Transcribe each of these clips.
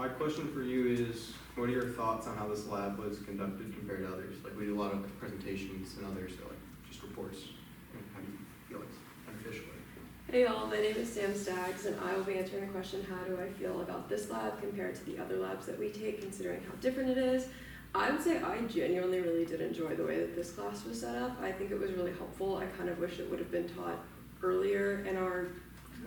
My question for you is, what are your thoughts on how this lab was conducted compared to others? Like, we do a lot of presentations and others, so like just reports. And how do you feel it's beneficial? Hey y'all, my name is Samantha Staggs, and I will be answering the question, how do I feel about this lab compared to the other labs that we take, considering how different it is. I would say I genuinely really did enjoy the way that this class was set up. I think it was really helpful. I kind of wish it would have been taught earlier in our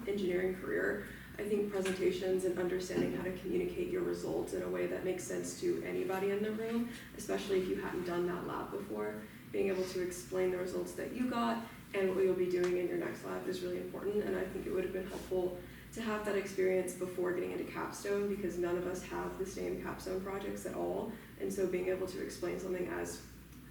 engineering career. I think presentations and understanding how to communicate your results in a way that makes sense to anybody in the room, especially if you hadn't done that lab before, being able to explain the results that you got and what you'll be doing in your next lab is really important. And I think it would have been helpful to have that experience before getting into capstone, because none of us have the same capstone projects at all. And so being able to explain something as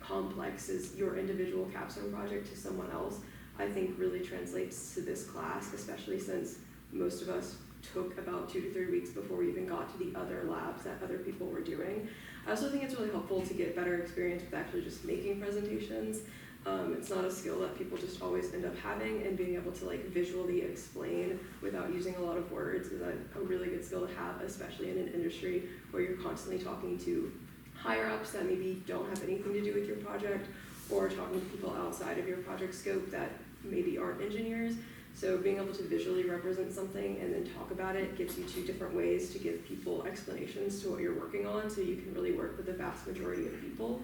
complex as your individual capstone project to someone else, I think really translates to this class, especially since most of us took about 2 to 3 weeks before we even got to the other labs that other people were doing. I also think it's really helpful to get better experience with actually just making presentations. It's not a skill that people just always end up having, and being able to like visually explain without using a lot of words is a really good skill to have, especially in an industry where you're constantly talking to higher ups that maybe don't have anything to do with your project, or talking to people outside of your project scope that maybe aren't engineers. So being able to visually represent something and then talk about it gives you 2 different ways to give people explanations to what you're working on, so you can really work with the vast majority of people.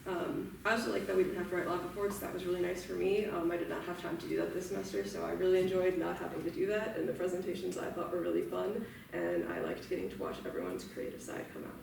I also like that we didn't have to write lab reports. That was really nice for me. I did not have time to do that this semester, so I really enjoyed not having to do that, and the presentations I thought were really fun, and I liked getting to watch everyone's creative side come out.